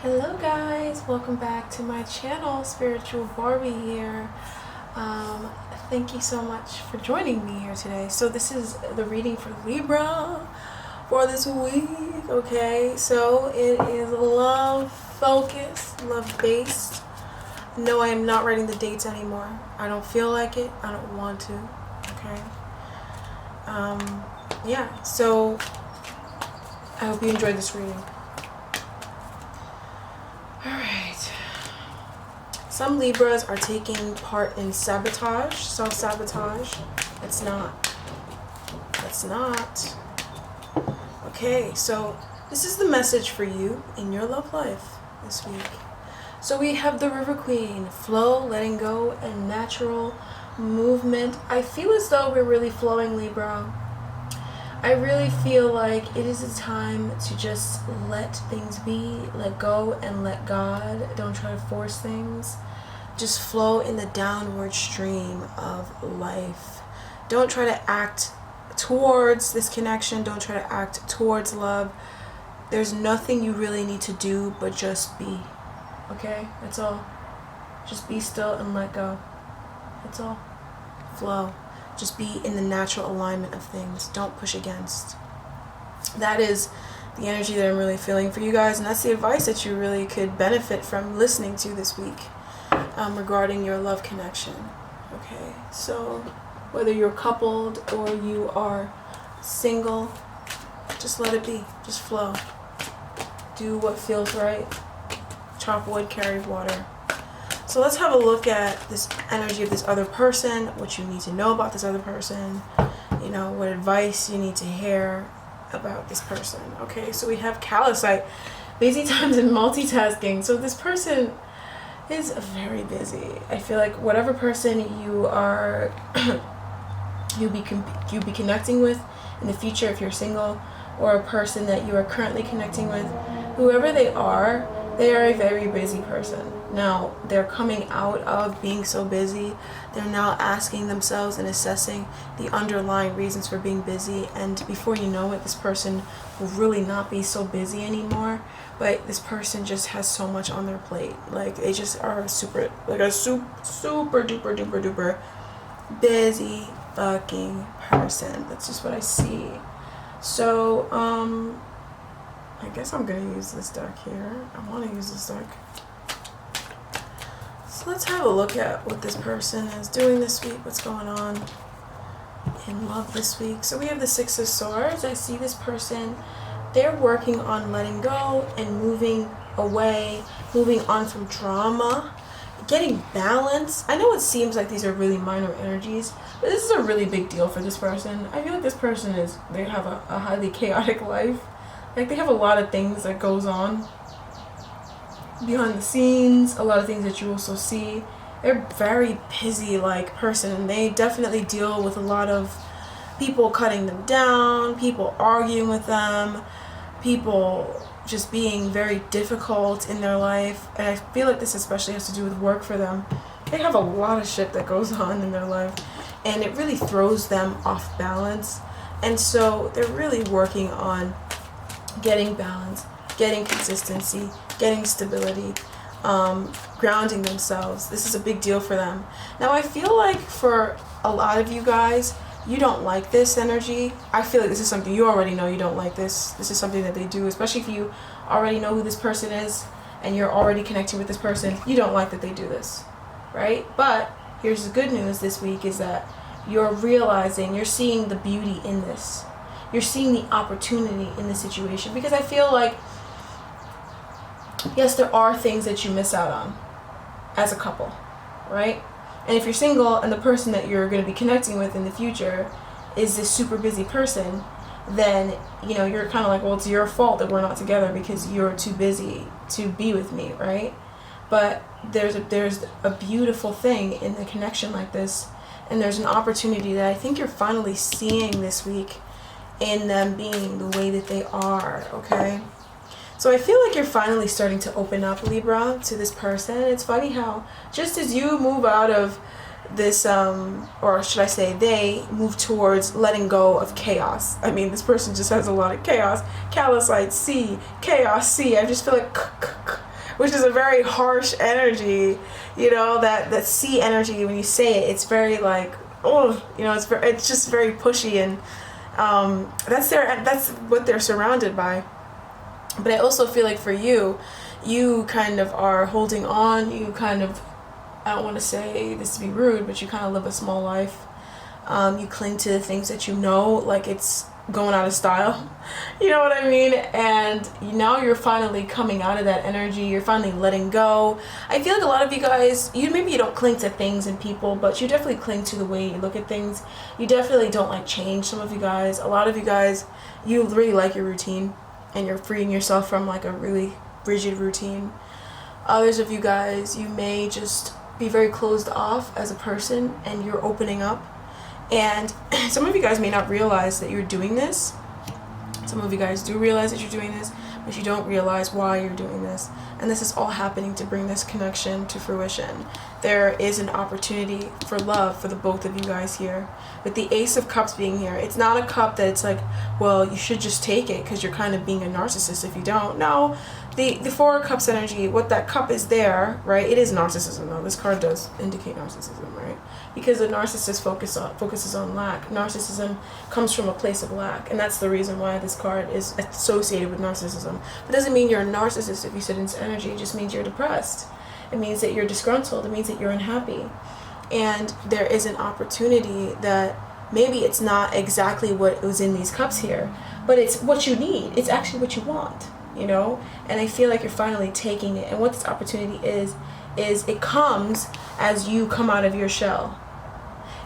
Hello guys, welcome back to my channel. Spiritual Barbie here. Thank you so much for joining me here today. So this is the reading for Libra for this week. Okay, so it is love focused, love based. No, I am not writing the dates anymore. I don't feel like it. I don't want to. Okay. Yeah, so I hope you enjoyed this reading. Alright. Some Libras are taking part in sabotage, self-sabotage. It's not. It's not. Okay, so this is the message for you in your love life this week. So we have the River Queen, flow, letting go, and natural movement. I feel as though we're really flowing, Libra. I really feel like it is a time to just let things be, let go and let God. Don't try to force things. Just flow in the downward stream of life. Don't try to act towards this connection. Don't try to act towards love. There's nothing you really need to do but just be. Okay? That's all. Just be still and let go. That's all. Flow. Just be in the natural alignment of things. Don't push against. That is the energy that I'm really feeling for you guys, and that's the advice that you really could benefit from listening to this week regarding your love connection. Okay, so whether you're coupled or you are single, just let it be. Just flow. Do what feels right. Chop wood, carry water. So let's have a look at this energy of this other person, what you need to know about this other person, you know, what advice you need to hear about this person. Okay, so we have callousite, busy times and multitasking. So this person is very busy. I feel like whatever person you are, you'll be connecting with in the future if you're single, or a person that you are currently connecting with, whoever they are a very busy person. Now, they're coming out of being so busy. They're now asking themselves and assessing the underlying reasons for being busy. And before you know it, this person will really not be so busy anymore. But this person just has so much on their plate. Like, they just are super duper duper busy fucking person. That's just what I see. So, I guess I'm going to use this deck here. I want to use this deck. So let's have a look at what this person is doing this week. What's going on in love this week. So we have the Six of Swords. I see this person. They're working on letting go and moving away, moving on from drama, getting balance. I know it seems like these are really minor energies, but this is a really big deal for this person. I feel like this person they have a highly chaotic life. Like, they have a lot of things that goes on behind the scenes, a lot of things that you also see. They're very busy, like, person, and they definitely deal with a lot of people cutting them down, people arguing with them, people just being very difficult in their life. And I feel like this especially has to do with work for them. They have a lot of shit that goes on in their life, and it really throws them off balance. And so they're really working on getting balance, getting consistency, getting stability, grounding themselves. This is a big deal for them. Now, I feel like for a lot of you guys, you don't like this energy. I feel like this is something you already know you don't like this. This is something that they do, especially if you already know who this person is and you're already connecting with this person. You don't like that they do this, right? But here's the good news this week is that you're realizing, you're seeing the beauty in this. You're seeing the opportunity in the situation, because I feel like, yes, there are things that you miss out on as a couple, right? And if you're single and the person that you're going to be connecting with in the future is this super busy person, then, you know, you're kind of like, well, it's your fault that we're not together because you're too busy to be with me, right? But there's a beautiful thing in the connection like this, and there's an opportunity that I think you're finally seeing this week in them being the way that they are, okay? So I feel like you're finally starting to open up, Libra, to this person. It's funny how just as you move out of this, or should I say they move towards letting go of chaos. I mean, this person just has a lot of chaos. Callousite, C, chaos, C. I just feel like which is a very harsh energy, you know, that sea energy, when you say it, it's very like, oh, you know, it's just very pushy, and that's what they're surrounded by. But I also feel like for you kind of are holding on, you kind of, I don't want to say this to be rude, but you kind of live a small life. You cling to the things that you know, like it's going out of style. You know what I mean? And now you're finally coming out of that energy. You're finally letting go. I feel like a lot of you guys, maybe you don't cling to things and people, but you definitely cling to the way you look at things. You definitely don't like change. Some of you guys, a lot of you guys, you really like your routine, and you're freeing yourself from like a really rigid routine. Others of you guys, you may just be very closed off as a person, and you're opening up. And some of you guys may not realize that you're doing this. Some of you guys do realize that you're doing this, but you don't realize why you're doing this. And this is all happening to bring this connection to fruition. There is an opportunity for love for the both of you guys here. With the Ace of Cups being here, it's not a cup that it's like, well, you should just take it because you're kind of being a narcissist if you don't. No, the Four of Cups energy, what that cup is there, right? It is narcissism though. This card does indicate narcissism, right? Because the narcissist focuses on lack. Narcissism comes from a place of lack, and that's the reason why this card is associated with narcissism. It doesn't mean you're a narcissist if you sit in this energy. It just means you're depressed. It means that you're disgruntled. It means that you're unhappy. And there is an opportunity that maybe it's not exactly what was in these cups here, but it's what you need. It's actually what you want, you know? And I feel like you're finally taking it. And what this opportunity is it comes as you come out of your shell.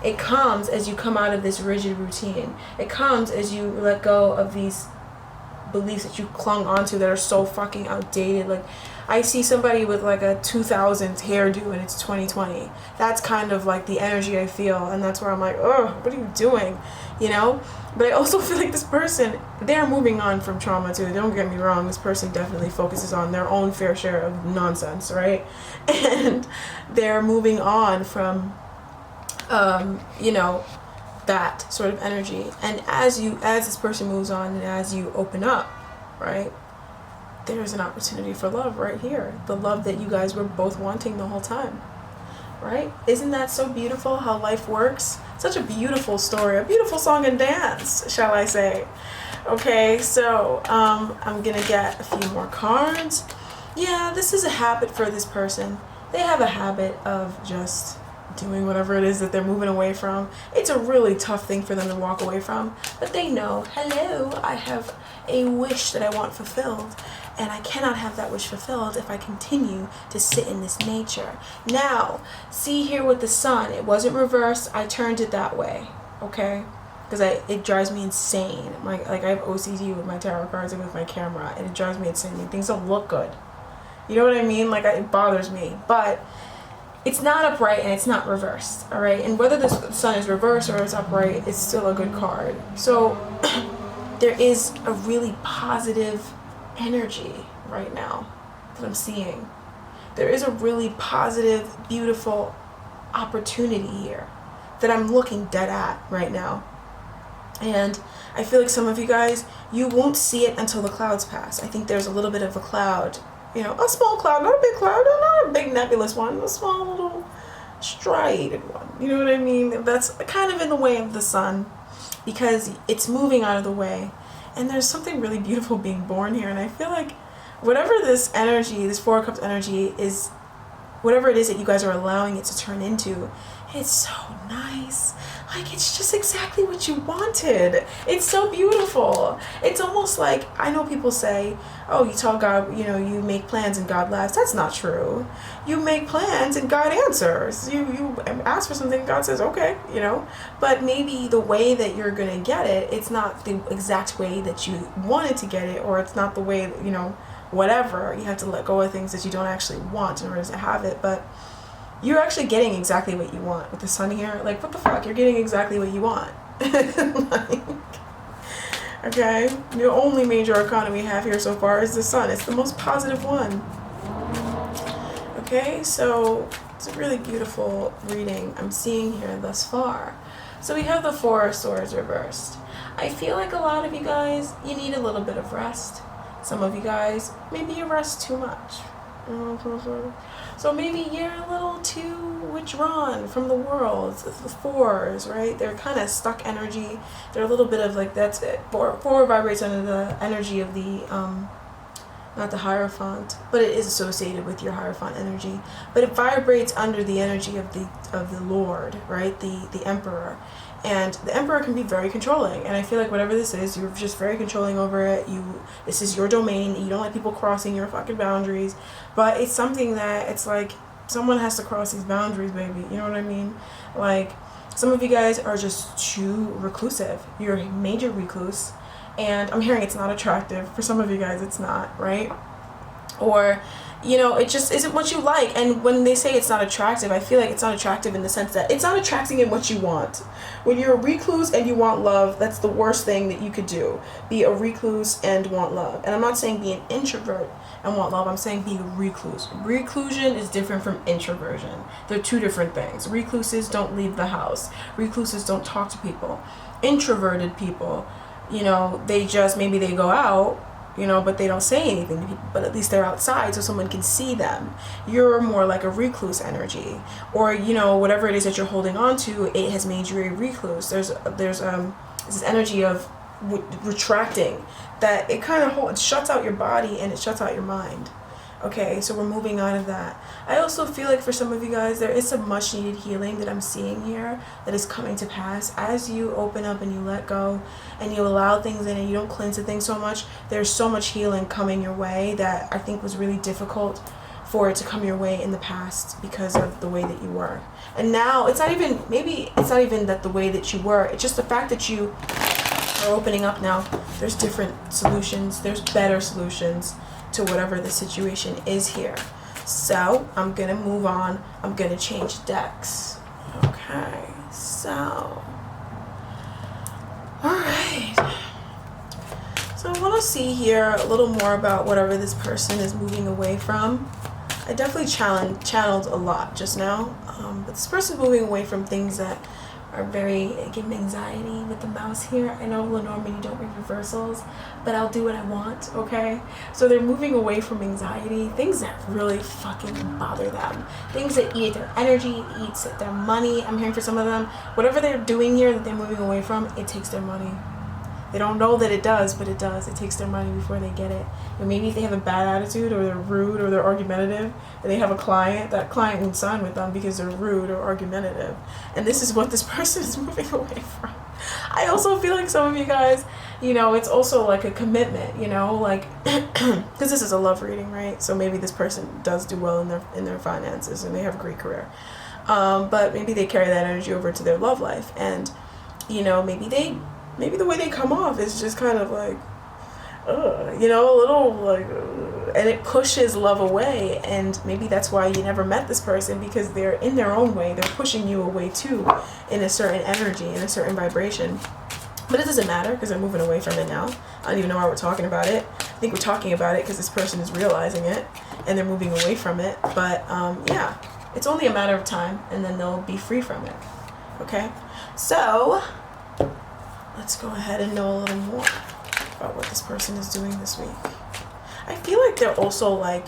It comes as you come out of this rigid routine. It comes as you let go of these beliefs that you clung onto that are so fucking outdated. Like, I see somebody with like a 2000s hairdo and it's 2020. That's kind of like the energy I feel, and that's where I'm like, oh, what are you doing? You know? But I also feel like this person, they're moving on from trauma too. Don't get me wrong, this person definitely focuses on their own fair share of nonsense, right? And they're moving on from, you know, that sort of energy. And as this person moves on and as you open up, right, there's an opportunity for love right here. The love that you guys were both wanting the whole time, right? Isn't that so beautiful how life works? Such a beautiful story, a beautiful song and dance, shall I say. Okay, so I'm gonna get a few more cards. Yeah, this is a habit for this person. They have a habit of just doing whatever it is that they're moving away from. It's a really tough thing for them to walk away from, but they know, hello, I have a wish that I want fulfilled, and I cannot have that wish fulfilled if I continue to sit in this nature. Now, see here with the sun, it wasn't reversed. I turned it that way, okay? Because it drives me insane. I have OCD with my tarot cards and with my camera, and it drives me insane. Things don't look good. You know what I mean? Like, it bothers me. But it's not upright and it's not reversed, all right? And whether the sun is reversed or it's upright, it's still a good card. So there is a really positive energy right now that I'm seeing. There is a really positive, beautiful opportunity here that I'm looking dead at right now. And I feel like some of you guys, you won't see it until the clouds pass. I think there's a little bit of a cloud, you know, a small cloud, not a big cloud, not a big nebulous one, a small little striated one. You know what I mean? That's kind of in the way of the sun because it's moving out of the way. And there's something really beautiful being born here. And I feel like whatever this energy, this Four of Cups energy is, whatever it is that you guys are allowing it to turn into, it's so nice. Like, it's just exactly what you wanted. It's so beautiful. It's almost like, I know people say, oh, you tell God, you know, you make plans and God laughs. That's not true. You make plans and God answers. You ask for something, God says, okay, you know. But maybe the way that you're going to get it, it's not the exact way that you wanted to get it, or it's not the way that, you know, whatever. You have to let go of things that you don't actually want in order to have it. But you're actually getting exactly what you want with the sun here. Like, what the fuck? You're getting exactly what you want. Like, okay? The only major arcana we have here so far is the sun. It's the most positive one. Okay? So, it's a really beautiful reading I'm seeing here thus far. So we have the Four of Swords reversed. I feel like a lot of you guys, you need a little bit of rest. Some of you guys, maybe you rest too much. So maybe you're a little too withdrawn from the world. The fours, right? They're kind of stuck energy. They're a little bit of like, that's it. Four vibrates under the energy of the not the Hierophant, but it is associated with your Hierophant energy. But it vibrates under the energy of the Lord, right? The Emperor. And the Emperor can be very controlling. And I feel like whatever this is, you're just very controlling over it. This is your domain. You don't like people crossing your fucking boundaries. But it's something that it's like someone has to cross these boundaries, baby. You know what I mean? Like, some of you guys are just too reclusive. You're a major recluse. And I'm hearing it's not attractive. For some of you guys, it's not, right? Or, you know, it just isn't what you like. And when they say it's not attractive, I feel like it's not attractive in the sense that it's not attracting in what you want. When you're a recluse and you want love, that's the worst thing that you could do. Be a recluse and want love. And I'm not saying be an introvert and want love. I'm saying be a recluse. Reclusion is different from introversion. They're two different things. Recluses don't leave the house. Recluses don't talk to people. Introverted people, you know, they just, maybe they go out, you know, but they don't say anything to people, but at least they're outside so someone can see them. You're more like a recluse energy, or, you know, whatever it is that you're holding on to, it has made you a recluse. There's this energy of retracting that it kind of shuts out your body and it shuts out your mind. Okay, so we're moving on of that. I also feel like for some of you guys, there is some much needed healing that I'm seeing here that is coming to pass. As you open up and you let go and you allow things in and you don't cling to things so much, there's so much healing coming your way that I think was really difficult for it to come your way in the past because of the way that you were. And now it's not even, maybe it's not even that the way that you were, it's just the fact that you are opening up now. There's different solutions, there's better solutions to whatever the situation is here. So I'm gonna move on. I'm gonna change decks. Okay, so all right. So I want to see here a little more about whatever this person is moving away from. I definitely channeled a lot just now, but this person is moving away from things that are very, give me anxiety with the mouse here. I know, Lenormand, you don't read reversals, but I'll do what I want, okay? So they're moving away from anxiety, things that really fucking bother them, things that eat their energy, eats their money. I'm hearing for some of them, whatever they're doing here that they're moving away from, it takes their money. They don't know that it does, but it does. It takes their money before they get it. And maybe if they have a bad attitude or they're rude or they're argumentative and they have a client, that client won't sign with them because they're rude or argumentative. And this is what this person is moving away from. I also feel like some of you guys, you know, it's also like a commitment, you know, like, because this is a love reading, right? So maybe this person does do well in their finances and they have a great career. But maybe they carry that energy over to their love life. And, you know, maybe the way they come off is just kind of like, you know, a little like, and it pushes love away. And maybe that's why you never met this person, because they're in their own way. They're pushing you away too, in a certain energy, in a certain vibration. But it doesn't matter because they're moving away from it now. I don't even know why we're talking about it. I think we're talking about it because this person is realizing it and they're moving away from it. But yeah, it's only a matter of time and then they'll be free from it. Okay, so let's go ahead and know a little more about what this person is doing this week. I feel like they're also like,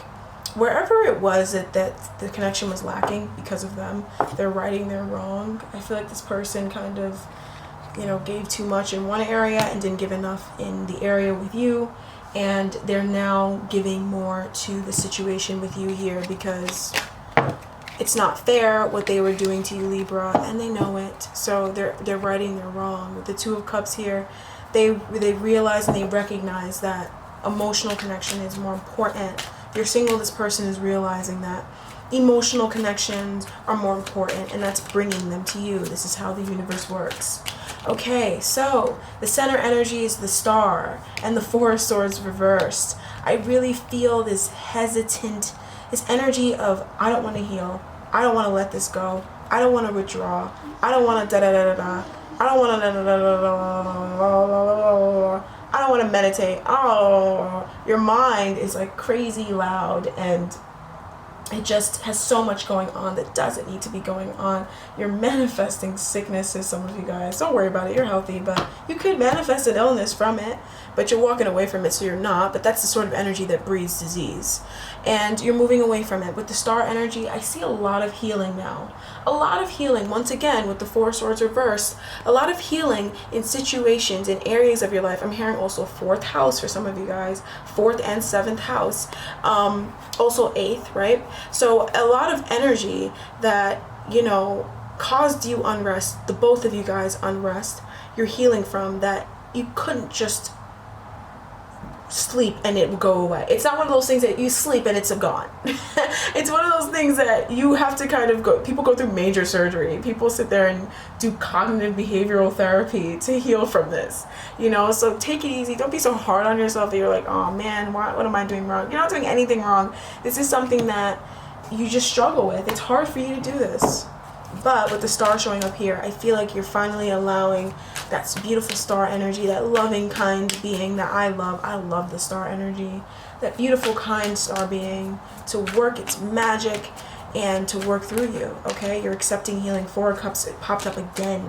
wherever it was that the connection was lacking because of them, they're righting their wrong. I feel like this person kind of, you know, gave too much in one area and didn't give enough in the area with you. And they're now giving more to the situation with you here because it's not fair what they were doing to you, Libra, and they know it. So they're righting their wrong. With the Two of Cups here, they realize and they recognize that emotional connection is more important. If you're single, this person is realizing that emotional connections are more important, and that's bringing them to you. This is how the universe works. Okay, so the center energy is the Star, and the Four of Swords reversed. I really feel this hesitant, this energy of, I don't want to heal. I don't want to let this go. I don't want to withdraw. I don't want to da-da-da-da-da. I don't want to da-da-da-da-da-da. I don't want to meditate. Oh, your mind is like crazy loud and it just has so much going on that doesn't need to be going on. You're manifesting sicknesses, some of you guys. Don't worry about it. You're healthy, but you could manifest an illness from it, but you're walking away from it, so you're not. But that's the sort of energy that breeds disease. And you're moving away from it. With the star energy, I see a lot of healing now. A lot of healing, once again, with the Four of Swords reversed. A lot of healing in situations, in areas of your life. I'm hearing also 4th house for some of you guys. 4th and 7th house. Also 8th, right? So a lot of energy that, you know, caused you unrest, the both of you guys unrest, you're healing from, that you couldn't just sleep and it will go away. It's not one of those things that you sleep and it's gone. It's one of those things that you have to kind of go, people go through major surgery. People sit there and do cognitive behavioral therapy to heal from this, you know? So take it easy. Don't be so hard on yourself that you're like, oh man, what am I doing wrong? You're not doing anything wrong. This is something that you just struggle with. It's hard for you to do this. But with the star showing up here, I feel like you're finally allowing that beautiful star energy, that loving, kind being that I love. I love the star energy. That beautiful, kind star being to work its magic and to work through you, okay? You're accepting healing. 4 of Cups, it popped up again,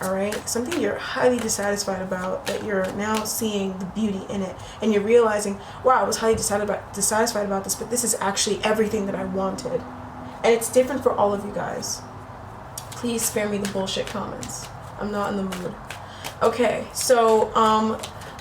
all right? Something you're highly dissatisfied about, that you're now seeing the beauty in it. And you're realizing, wow, I was highly dissatisfied about this, but this is actually everything that I wanted. And it's different for all of you guys. Please spare me the bullshit comments. I'm not in the mood. Okay, so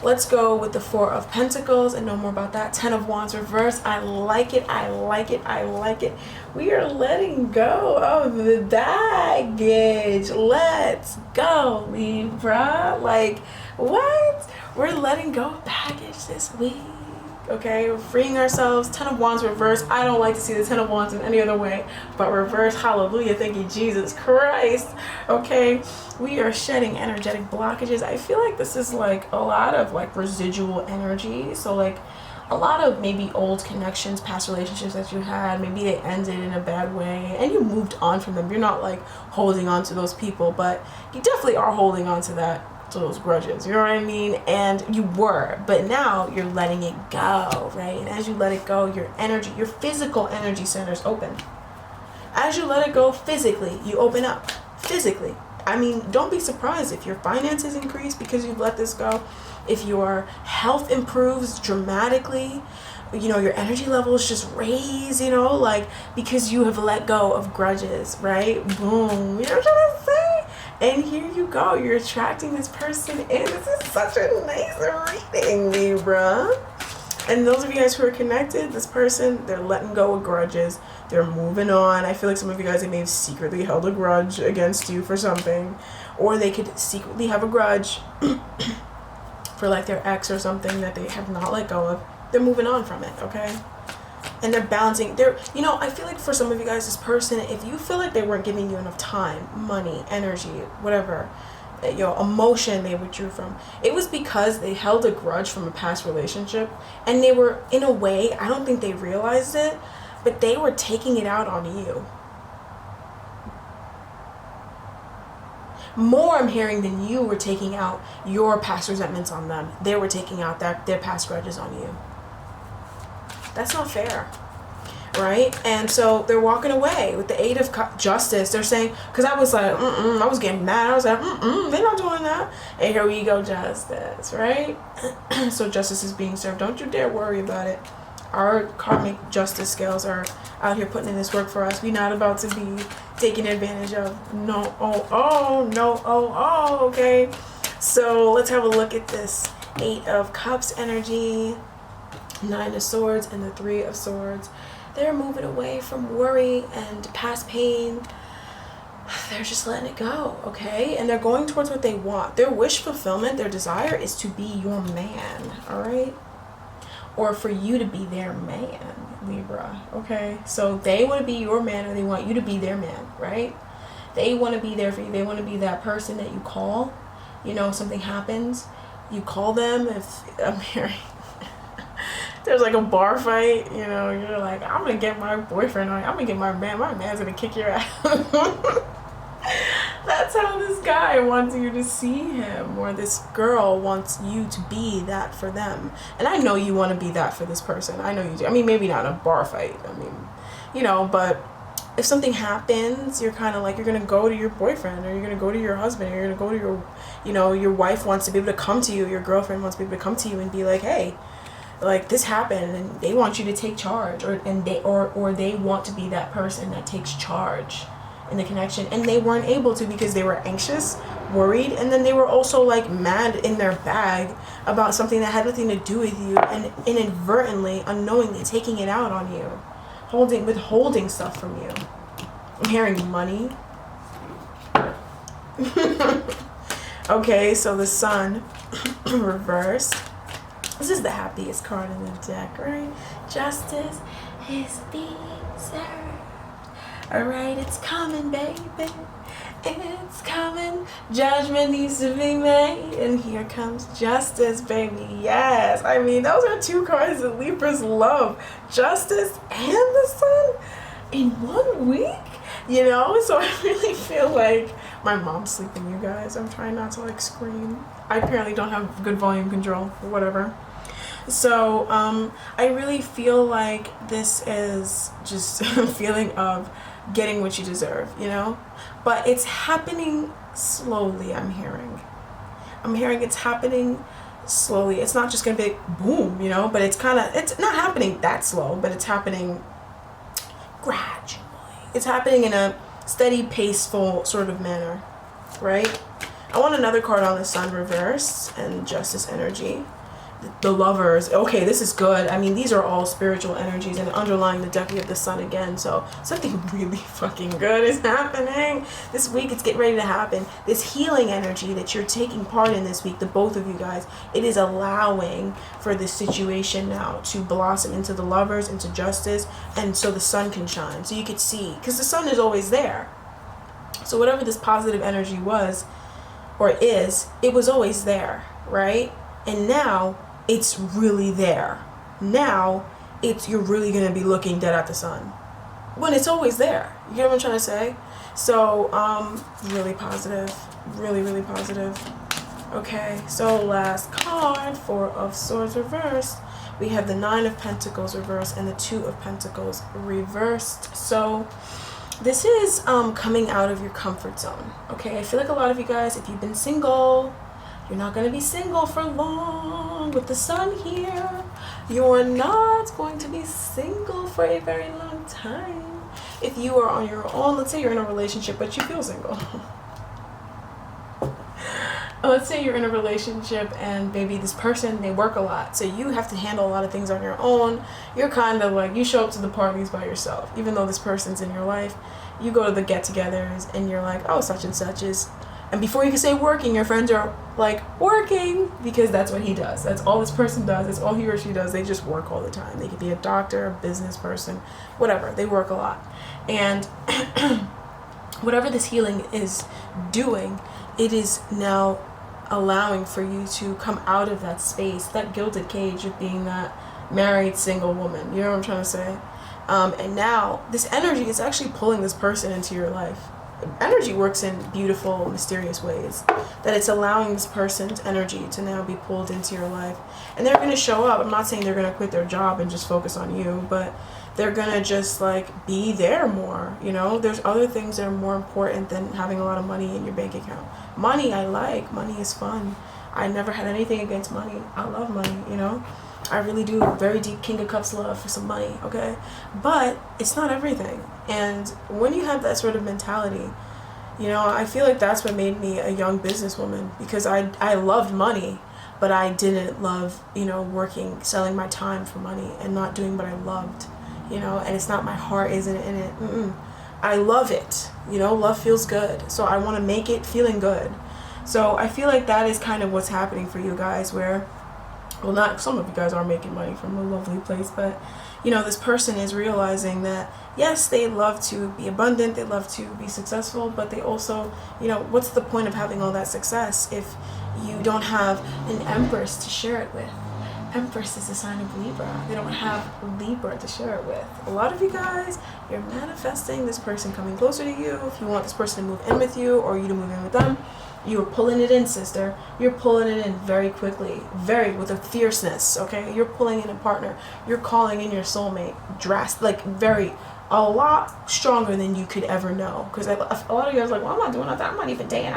let's go with the 4 of Pentacles and no more about that. 10 of Wands reversed. I like it. I like it. I like it. We are letting go of the baggage. Let's go, Libra. Like, what? We're letting go of baggage this week. Okay, we're freeing ourselves. 10 of Wands reversed. I don't like to see the 10 of Wands in any other way but reverse. Hallelujah. Thank you, Jesus Christ. Okay, we are shedding energetic blockages. I feel like this is like a lot of like residual energy. So like a lot of maybe old connections, past relationships that you had, maybe they ended in a bad way and you moved on from them. You're not like holding on to those people, but you definitely are holding on to those grudges, you know what I mean? And you were, but now you're letting it go, right? And as you let it go, your energy, your physical energy centers open. As you let it go physically, you open up physically. I mean, don't be surprised if your finances increase because you've let this go. If your health improves dramatically, you know, your energy levels just raise, you know, like because you have let go of grudges, right? Boom. You know what I'm trying to say? And here you go. You're attracting this person in. This is such a nice reading, Libra. And those of you guys who are connected, this person, they're letting go of grudges. They're moving on. I feel like some of you guys, they may have secretly held a grudge against you for something. Or they could secretly have a grudge for like their ex or something that they have not let go of. They're moving on from it, okay? And they're balancing. You know, I feel like for some of you guys, this person, if you feel like they weren't giving you enough time, money, energy, whatever, you know, emotion they withdrew from, it was because they held a grudge from a past relationship. And they were, in a way, I don't think they realized it, but they were taking it out on you. More I'm hearing than you were taking out your past resentments on them. They were taking out their past grudges on you. That's not fair, right? And so they're walking away with the 8 of Justice. They're saying, because I was like, I was getting mad. I was like, they're not doing that. And here we go, Justice, right? So justice is being served. Don't you dare worry about it. Our karmic justice scales are out here putting in this work for us. We're not about to be taken advantage of. No, okay? So let's have a look at this 8 of Cups energy. 9 of Swords and the 3 of Swords. They're moving away from worry and past pain. They're just letting it go, okay? And they're going towards what they want. Their wish fulfillment, their desire is to be your man, all right? Or for you to be their man, Libra, okay? So they want to be your man or they want you to be their man, right? They want to be there for you. They want to be that person that you call. You know, something happens, you call them. If I'm hearing there's like a bar fight, you know, you're like, I'm gonna get my boyfriend on, I'm gonna get my man's gonna kick your ass. That's how this guy wants you to see him, or this girl wants you to be that for them. And I know you want to be that for this person. I know you do. I mean, maybe not in a bar fight. I mean, you know, but if something happens, you're kind of like, you're going to go to your boyfriend, or you're going to go to your husband, or you're going to go to your, you know, your wife wants to be able to come to you, your girlfriend wants to be able to come to you and be like, hey, like this happened, and they want you to take charge, or they want to be that person that takes charge in the connection, and they weren't able to because they were anxious, worried, and then they were also like mad in their bag about something that had nothing to do with you, and inadvertently, unknowingly taking it out on you, withholding stuff from you. I'm hearing money. Okay, so the Sun reversed. This is the happiest card in the deck, right? Justice is being served. Alright, it's coming, baby. It's coming. Judgment needs to be made. And here comes justice, baby. Yes. I mean, those are two cards that Libras love. Justice and the Sun in 1 week. You know? So I really feel like my mom's sleeping, you guys. I'm trying not to like scream. I apparently don't have good volume control or whatever. So I really feel like this is just a feeling of getting what you deserve, you know? But it's happening slowly, I'm hearing it's happening slowly. It's not just gonna be boom, you know, but it's not happening that slow, but it's happening gradually. It's happening in a steady, paceful sort of manner, right? I want another card on the Sun reversed and Justice energy. The Lovers. Okay, this is good. I mean, these are all spiritual energies, and underlying the deck we have the Sun again, so something really fucking good is happening this week. It's getting ready to happen. This healing energy that you're taking part in this week, the both of you guys, it is allowing for this situation now to blossom into the Lovers, into Justice, and so the Sun can shine, so you could see, because the Sun is always there. So whatever this positive energy was or is, it was always there, right? And now it's really there. Now you're really going to be looking dead at the Sun when it's always there. You get what I'm trying to say? So really positive, really positive. Okay, so last card, 4 of Swords reversed. We have the 9 of Pentacles reversed and the 2 of Pentacles reversed. So this is coming out of your comfort zone. Okay, I feel like a lot of you guys, if you've been single, you're not going to be single for long with the Sun here. You're not going to be single for a very long time. If you are on your own, let's say you're in a relationship but you feel single. Let's say you're in a relationship and maybe this person, they work a lot, so you have to handle a lot of things on your own. You're kind of like, you show up to the parties by yourself, even though this person's in your life. You go to the get-togethers and you're like, oh, such and such is, and before you can say working, your friends are like, working, because that's what he does. That's all this person does. That's all he or she does. They just work all the time. They could be a doctor, a business person, whatever. They work a lot. And whatever this healing is doing, it is now allowing for you to come out of that space, that gilded cage of being that married single woman. You know what I'm trying to say? And now this energy is actually pulling this person into your life. Energy works in beautiful, mysterious ways, that it's allowing this person's energy to now be pulled into your life. And they're going to show up. I'm not saying they're going to quit their job and just focus on you, but they're going to just like be there more. You know, there's other things that are more important than having a lot of money in your bank account. Money, I like. Money is fun. I never had anything against money. I love money, you know. I really do. Very deep King of Cups love for some money, okay? But it's not everything. And when you have that sort of mentality, you know, I feel like that's what made me a young businesswoman, because I loved money, but I didn't love, you know, working, selling my time for money and not doing what I loved, you know, and it's not, my heart isn't in it. I love it, you know, love feels good. So I want to make it feeling good. So I feel like that is kind of what's happening for you guys, where, well, not some of you guys are making money from a lovely place, but you know, this person is realizing that yes, they love to be abundant, they love to be successful, but they also, you know, what's the point of having all that success if you don't have an empress to share it with? Empress is a sign of Libra. They don't have Libra to share it with. A lot of you guys, you're manifesting this person coming closer to you. If you want this person to move in with you or you to move in with them, you're pulling it in, sister. You're pulling it in very quickly, with a fierceness, okay? You're pulling in a partner. You're calling in your soulmate, a lot stronger than you could ever know. Because a lot of you guys are like, well, I'm not doing nothing. I'm not even dating.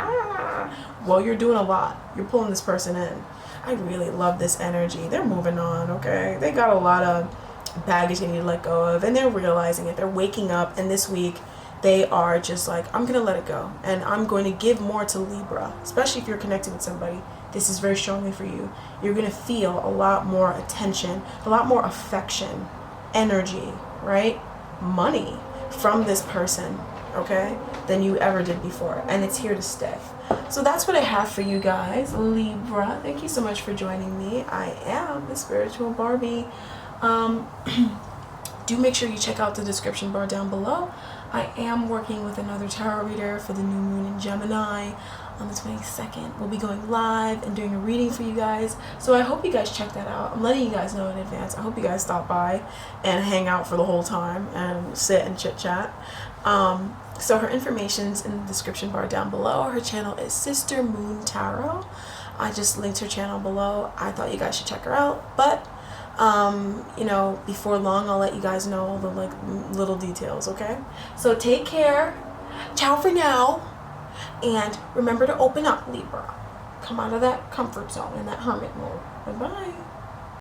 Well, you're doing a lot. You're pulling this person in. I really love this energy. They're moving on, okay? They got a lot of baggage they need to let go of, and they're realizing it. They're waking up, and this week they are just like, I'm going to let it go, and I'm going to give more to Libra, especially if you're connecting with somebody. This is very strongly for you. You're going to feel a lot more attention, a lot more affection, energy, right? Money from this person, okay, than you ever did before, and it's here to stay. So that's what I have for you guys, Libra. Thank you so much for joining me. I am the spiritual Barbie. Do make sure you check out the description bar down below. I am working with another tarot reader for the new moon in Gemini on the 22nd. We'll be going live and doing a reading for you guys. So I hope you guys check that out. I'm letting you guys know in advance. I hope you guys stop by and hang out for the whole time and sit and chit chat. So her information's in the description bar down below. Her channel is Sister Moon Tarot. I just linked her channel below. I thought you guys should check her out. But, you know, before long, I'll let you guys know all the little details, okay? So take care. Ciao for now. And remember to open up, Libra. Come out of that comfort zone and that hermit mode. Bye-bye.